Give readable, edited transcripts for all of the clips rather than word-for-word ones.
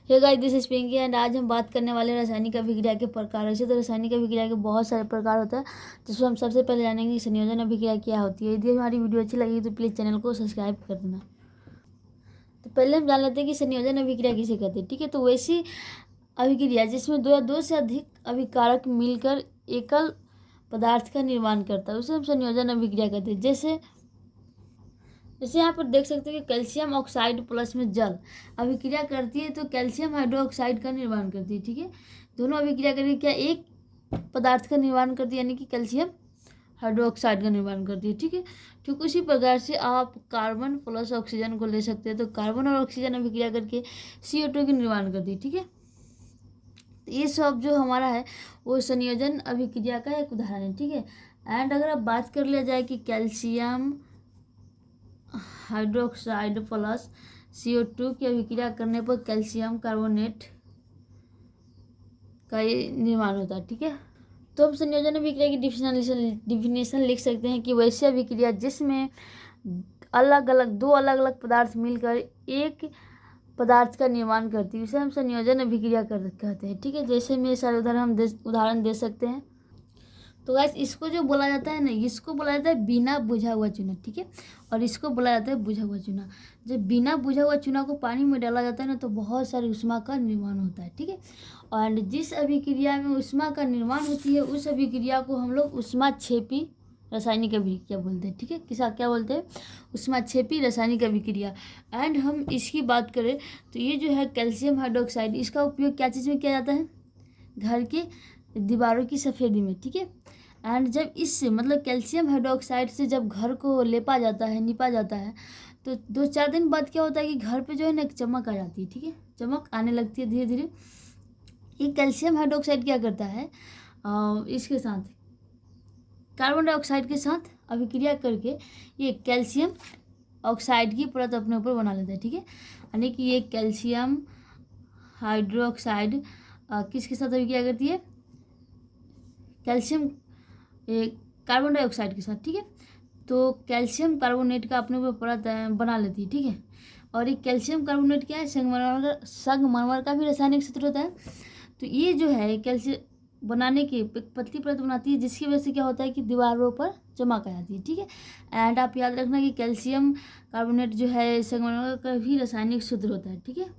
Hey guys, this is Pinky and आज हम बात करने वाले हैं रासायनिक अभिक्रिया के प्रकार। ऐसे तो रासायनिक अभिक्रिया के बहुत सारे प्रकार होते हैं, जिसमें हम सबसे पहले जानेंगे कि संयोजन अभिक्रिया क्या होती है। यदि हमारी वीडियो अच्छी लगी तो प्लीज़ चैनल को सब्सक्राइब कर देना। तो पहले हम जान लेते हैं कि संयोजन अभिक्रिया किसे कहते हैं। ठीक है, तो वैसी अभिक्रिया जिसमें दो या दो से अधिक अभिकारक मिलकर एकल पदार्थ का निर्माण करता है उसे हम संयोजन अभिक्रिया कहते हैं। जैसे यहाँ पर देख सकते हैं कि कैल्शियम ऑक्साइड प्लस में जल अभिक्रिया करती है तो कैल्शियम हाइड्रोक्साइड का निर्माण करती है। ठीक है, दोनों अभिक्रिया करके क्या एक पदार्थ का निर्माण करती है, यानी कि कैल्शियम हाइड्रोक्साइड का निर्माण करती है। ठीक है, ठीक उसी प्रकार से आप कार्बन प्लस ऑक्सीजन को ले सकते हैं, तो कार्बन और ऑक्सीजन अभिक्रिया करके CO2 का निर्माण करती है। ठीक है, तो ये सब जो हमारा है वो संयोजन अभिक्रिया का एक उदाहरण है। ठीक है, एंड अगर अब बात कर लिया जाए कि कैल्शियम हाइड्रोक्साइड प्लस CO2 की अभिक्रिया करने पर कैल्शियम कार्बोनेट का ये निर्माण होता है। ठीक है, तो हम संयोजन अभिक्रिया की डिफिनेशन लिख सकते हैं कि वैसी अभिक्रिया जिसमें दो अलग अलग पदार्थ मिलकर एक पदार्थ का निर्माण करती है उसे हम संयोजन अभिक्रिया कहते हैं। ठीक है, जैसे में सारे उदाहरण दे सकते हैं। तो गाइस, इसको जो बोला जाता है ना, इसको बोला जाता है बिना बुझा हुआ चूना। ठीक है, और इसको बोला जाता है बुझा हुआ चूना। जब बिना बुझा हुआ चूना को पानी में डाला जाता है ना, तो बहुत सारी ऊष्मा का निर्माण होता है। ठीक है, और जिस अभिक्रिया में ऊष्मा का निर्माण होती है उस अभिक्रिया को हम लोग ऊष्माक्षेपी रासायनिक अभिक्रिया बोलते हैं। ठीक है, किसा क्या बोलते हैं? ऊष्माक्षेपी रासायनिक अभिक्रिया। एंड हम इसकी बात करें तो ये जो है कैल्शियम हाइड्रोक्साइड, इसका उपयोग क्या चीज़ में किया जाता है? घर के दीवारों की सफ़ेदी में। ठीक है, एंड जब इससे मतलब कैल्शियम हाइड्रोक्साइड से जब घर को निपा जाता है तो 2-4 दिन बाद क्या होता है कि घर पे जो है ना एक चमक आ जाती है। ठीक है, चमक आने लगती है धीरे धीरे। ये कैल्शियम हाइड्रोक्साइड क्या करता है, इसके साथ कार्बन डाइऑक्साइड के साथ अभिक्रिया करके ये कैल्शियम ऑक्साइड की परत अपने ऊपर बना लेता है। ठीक है, यानी कि ये कैल्शियम हाइड्रोक्साइड किसके साथ अभिक्रिया करती है? कैल्शियम कार्बन डाइऑक्साइड के साथ। ठीक है, तो कैल्शियम कार्बोनेट का अपने ऊपर परत बना लेती है। ठीक है, और ये कैल्शियम कार्बोनेट क्या है? संगमरमर का भी रासायनिक सूत्र होता है। तो ये जो है कैल्शियम बनाने की पतली परत बनाती है, जिसकी वजह से क्या होता है कि दीवारों पर चमक आ जाती है। ठीक है, एंड आप याद रखना कि कैल्शियम कार्बोनेट जो है संगमरमर का भी रासायनिक सूत्र होता है। ठीक है,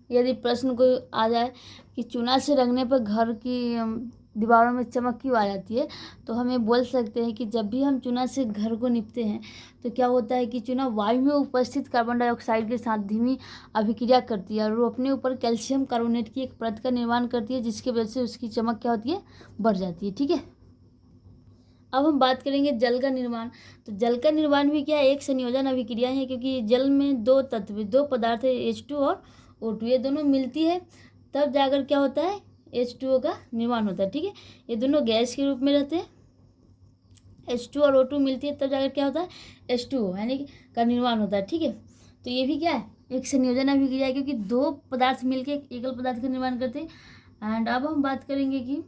यदि प्रश्न को आ जाए कि चूना से रंगने पर घर की दीवारों में चमक क्यों आ जाती है, तो हमें बोल सकते हैं कि जब भी हम चूना से घर को निपते हैं तो क्या होता है कि चूना वायु में उपस्थित कार्बन डाइऑक्साइड के साथ धीमी अभिक्रिया करती है और वो अपने ऊपर कैल्शियम कार्बोनेट की एक परत का निर्माण करती है, जिसकी वजह से उसकी चमक क्या होती है? बढ़ जाती है। ठीक है, अब हम बात करेंगे जल का निर्माण। तो जल का निर्माण भी क्या है? एक संयोजन अभिक्रिया है, क्योंकि जल में दो पदार्थ है H2 और O2, ये दोनों मिलती है तब जाकर क्या होता है? H2O का निर्माण होता है। ठीक है, ये दोनों गैस के रूप में रहते हैं, H2 और O2 मिलती है तब जाकर क्या होता है? H2O यानी कि का निर्माण होता है। ठीक है, तो ये भी क्या है? एक संयोजन अभिक्रिया है, क्योंकि दो पदार्थ मिलकर एक एकल पदार्थ का निर्माण करते हैं। एंड अब हम बात करेंगे कि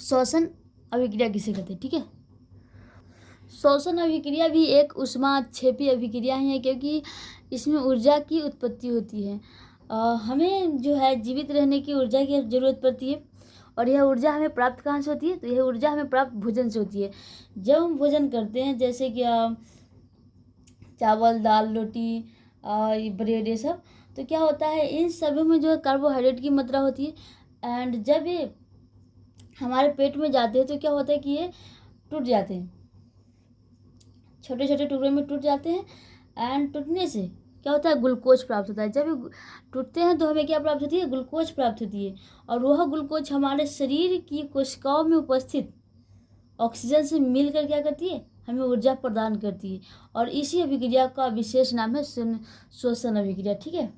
श्वसन अभिक्रिया किसे कहते हैं। ठीक है, श्वसन अभिक्रिया भी एक ऊष्माक्षेपी अभिक्रिया है, क्योंकि इसमें ऊर्जा की उत्पत्ति होती है। हमें जो है जीवित रहने की ऊर्जा की ज़रूरत पड़ती है, और यह ऊर्जा हमें प्राप्त कहाँ से होती है? तो यह ऊर्जा हमें प्राप्त भोजन से होती है। जब हम भोजन करते हैं, जैसे कि चावल, दाल, रोटी, ब्रेड, ये सब, तो क्या होता है इन सभी में जो है कार्बोहाइड्रेट की मात्रा होती है। एंड जब ये हमारे पेट में जाते हैं तो क्या होता है कि ये टूट जाते हैं, छोटे छोटे टुकड़ों में टूट जाते हैं। एंड टूटने से क्या होता है? ग्लूकोज प्राप्त होता है। जब ये टूटते हैं तो हमें क्या प्राप्त होती है? ग्लूकोज प्राप्त होती है, और वह ग्लूकोज हमारे शरीर की कोशिकाओं में उपस्थित ऑक्सीजन से मिलकर क्या करती है? हमें ऊर्जा प्रदान करती है, और इसी अभिक्रिया का विशेष नाम है श्वसन अभिक्रिया। ठीक है,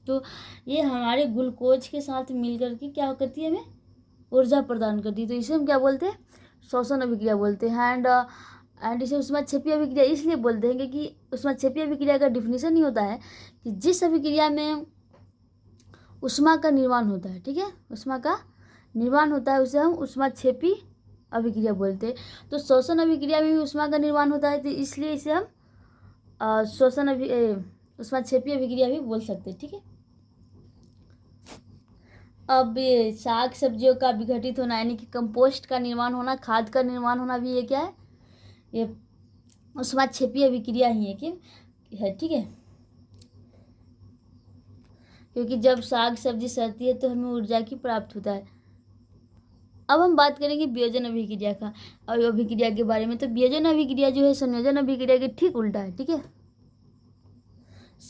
तो ये हमारे ग्लूकोज के साथ मिलकर के क्या करती है? हमें ऊर्जा प्रदान करती है, तो इसे हम क्या बोलते हैं? श्वसन अभिक्रिया बोलते हैं। एंड इसे ऊष्माक्षेपी अभिक्रिया इसलिए बोलते हैं क्योंकि ऊष्माक्षेपी अभिक्रिया का डिफिनेशन ही होता है कि जिस अभिक्रिया में ऊष्मा का निर्माण होता है। ठीक है, ऊष्मा का निर्माण होता है उसे हम ऊष्माक्षेपी अभिक्रिया बोलते हैं। तो श्वसन अभिक्रिया में भी ऊष्मा का निर्माण होता है, तो इसलिए इसे हम उष्मा क्षेपी अभिक्रिया भी बोल सकते हैं, ठीक है। अब ये साग सब्जियों का विघटित होना यानी कि कंपोस्ट का निर्माण होना, खाद का निर्माण होना भी ये क्या है, ये उष्मा क्षेपी अभिक्रिया ही है कि है, ठीक है। क्योंकि जब साग सब्जी सड़ती है तो हमें ऊर्जा की प्राप्त होता है। अब हम बात करेंगे वियोजन अभिक्रिया का और अभिक्रिया के बारे में। तो वियोजन अभिक्रिया जो है संयोजन अभिक्रिया के ठीक उल्टा है, ठीक है।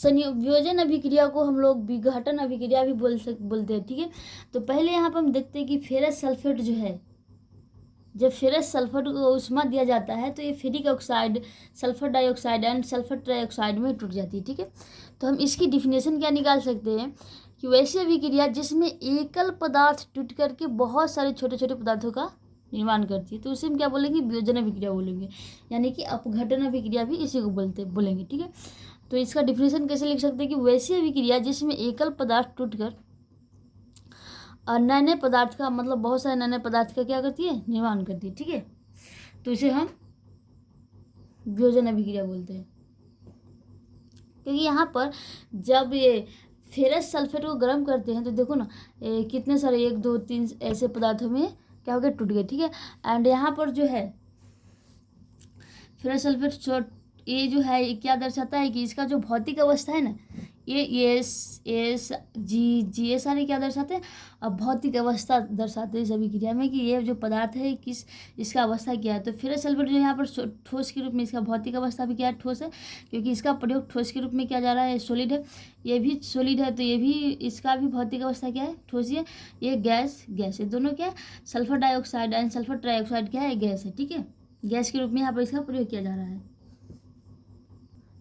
वियोजन अभिक्रिया को हम लोग विघटन अभिक्रिया भी बोलते हैं, ठीक है। तो पहले यहाँ पर हम देखते हैं कि फेरस सल्फेट जो है, जब फेरस सल्फेट को उष्मा दिया जाता है तो ये ferric oxide, sulphur dioxide and sulphur trioxide में टूट जाती है, ठीक है। तो हम इसकी डिफिनेशन क्या निकाल सकते हैं कि वैसी अभिक्रिया जिसमें एकल पदार्थ टूट करके बहुत सारे छोटे छोटे पदार्थों का निर्माण करती है, तो उसे हम क्या बोलेंगे, वियोजन अभिक्रिया बोलेंगे, यानी कि अपघटन अभिक्रिया भी इसी को बोलेंगे, ठीक है। तो इसका डिफिनेशन कैसे लिख सकते हैं कि वैसी अभिक्रिया जिसमें एकल पदार्थ टूटकर नए नए पदार्थ का, मतलब बहुत सारे नए नए पदार्थ का क्या करती है, निर्माण करती है, ठीक है। तो इसे हम वियोजन अभिक्रिया बोलते हैं। क्योंकि यहाँ पर जब ये फेरस सल्फेट को गर्म करते हैं तो देखो ना कितने सारे 1 2 3 ऐसे पदार्थों में क्या हो गया, टूट गए, ठीक है। एंड यहाँ पर जो है फेरस सल्फेट ये जो है, ये क्या दर्शाता है कि इसका जो भौतिक अवस्था है ना, ये एस जी जी ये सारे क्या दर्शाते हैं, अब भौतिक अवस्था दर्शाते हैं इस अभिक्रिया में कि ये जो पदार्थ है किस, इसका अवस्था क्या है। तो फेरस सल्फेट जो यहाँ पर ठोस के रूप में, इसका भौतिक अवस्था भी क्या है, ठोस है, क्योंकि इसका प्रयोग ठोस के रूप में किया जा रहा है, सॉलिड है, ये भी सॉलिड है, तो ये भी, इसका भी भौतिक अवस्था क्या है, ठोस ही है। ये गैस है, दोनों क्या है, sulphur dioxide and sulphur trioxide क्या है, गैस है, ठीक है। गैस के रूप में यहाँ पर इसका प्रयोग किया जा रहा है।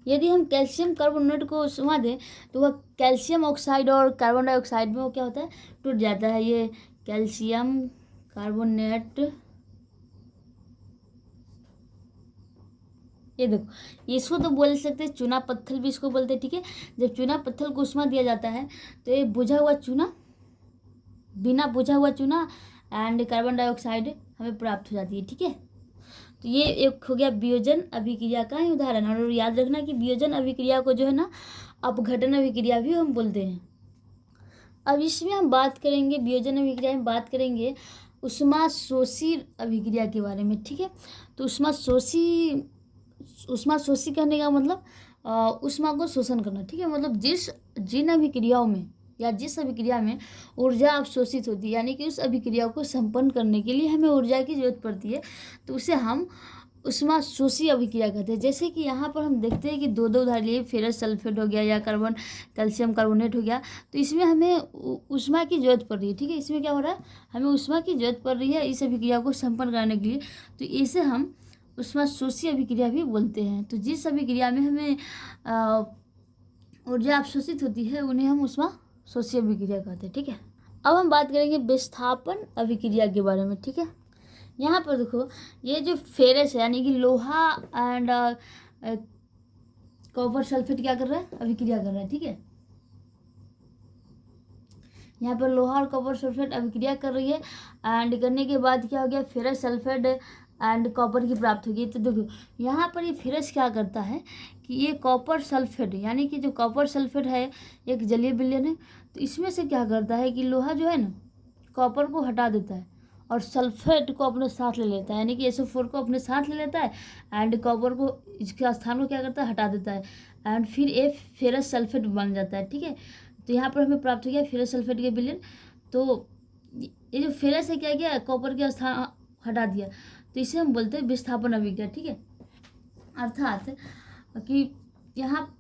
यदि हम कैल्शियम कार्बोनेट को उष्मा दें तो वह कैल्शियम ऑक्साइड और कार्बन डाइऑक्साइड में वो क्या होता है, टूट जाता है। ये कैल्शियम कार्बोनेट, ये देखो, इसको तो बोल सकते हैं चूना पत्थर भी इसको बोलते हैं, ठीक है। जब चूना पत्थर को उष्मा दिया जाता है तो ये बुझा हुआ चूना, बिना बुझा हुआ चूना एंड कार्बन डाइऑक्साइड हमें प्राप्त हो जाती है, ठीक है। तो ये एक हो गया वियोजन अभिक्रिया का ही उदाहरण। और याद रखना कि वियोजन अभिक्रिया को जो है ना अपघटन अभिक्रिया भी हम बोलते हैं। अब इसमें हम बात करेंगे, वियोजन अभिक्रिया में बात करेंगे उष्मा शोषी अभिक्रिया के बारे में, ठीक है। तो उष्मा शोषी कहने का मतलब उष्मा को शोषण करना, ठीक है। मतलब जिन अभिक्रियाओं में या जिस अभिक्रिया में ऊर्जा अवशोषित होती है, यानी कि उस अभिक्रिया को संपन्न करने के लिए हमें ऊर्जा की जरूरत पड़ती है, तो उसे हम उष्मा शोषी अभिक्रिया कहते हैं। जैसे कि यहाँ पर हम देखते हैं कि दो उदाहरण लिए, फेरस सल्फेट हो गया या कैल्शियम कार्बोनेट हो गया, तो इसमें हमें उष्मा की जरूरत पड़ रही है, ठीक है। इसमें क्या हो रहा है, हमें उष्मा की जरूरत पड़ रही है इस अभिक्रिया को संपन्न करने के लिए, तो इसे हम उष्मा शोषी अभिक्रिया भी बोलते हैं। तो जिस अभिक्रिया में हमें ऊर्जा अवशोषित होती है उन्हें हम उष्मा शोषी अभिक्रिया कहते हैं, ठीक है। अब हम बात करेंगे विस्थापन अभिक्रिया के बारे में, ठीक है। यहाँ पर देखो, ये जो फेरस है यानी कि लोहा एंड कॉपर सल्फेट क्या कर रहा है, अभिक्रिया कर रहा है, ठीक है। यहाँ पर लोहा और कॉपर सल्फेट अभिक्रिया कर रही है एंड करने के बाद क्या हो गया, फेरस सल्फेट एंड कॉपर की प्राप्त होगी। तो देखो यहाँ पर ये फेरस क्या करता है कि ये कॉपर सल्फेट, यानी कि जो कॉपर सल्फेट है एक जलीय विलयन है, तो इसमें से क्या करता है कि लोहा जो है ना कॉपर को हटा देता है और सल्फेट को अपने साथ ले लेता है, यानी कि SO4 को अपने साथ ले लेता है एंड कॉपर को इसके स्थान को क्या करता है, हटा देता है एंड फिर ये फेरस सल्फेट बन जाता है, ठीक है। तो यहाँ पर हमें प्राप्त हो गया फेरस सल्फेट के विलयन। तो ये जो फेरस है क्या किया, कॉपर के स्थान हटा दिया, तो इसे हम बोलते हैं विस्थापन अभिक्रिया, ठीक है। अर्थात कि यहाँ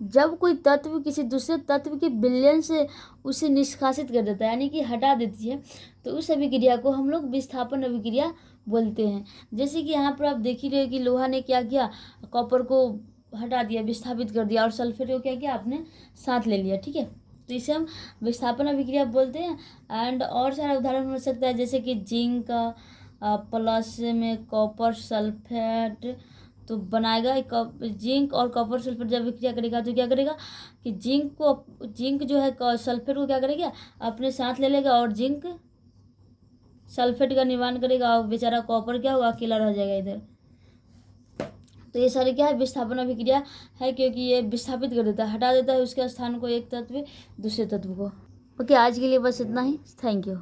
जब कोई तत्व किसी दूसरे तत्व के विलयन से उसे निष्कासित कर देता है, यानी कि हटा देती है, तो उस अभिक्रिया को हम लोग विस्थापन अभिक्रिया बोलते हैं। जैसे कि यहाँ पर आप देख ही रहे हो कि लोहा ने क्या किया, कॉपर को हटा दिया, विस्थापित कर दिया, और सल्फेट को क्या किया, आपने साथ ले लिया, ठीक है। तो इसे हम विस्थापन अभिक्रिया बोलते हैं। एंड और सारा उदाहरण हो सकता है, जैसे कि जिंक प्लस में कॉपर सल्फेट तो बनाएगा जिंक और कॉपर सल्फेट जब विक्रिया करेगा तो क्या करेगा कि जिंक जो है सल्फेट को क्या करेगा, अपने साथ ले लेगा और जिंक सल्फेट का निर्माण करेगा और बेचारा कॉपर क्या होगा, अकेला रह जाएगा इधर। तो ये सारे क्या है, विस्थापन अभिक्रिया है, क्योंकि ये विस्थापित कर देता है, हटा देता है उसके स्थान को एक तत्व दूसरे तत्व को। ओके, आज के लिए बस इतना ही। Thank you.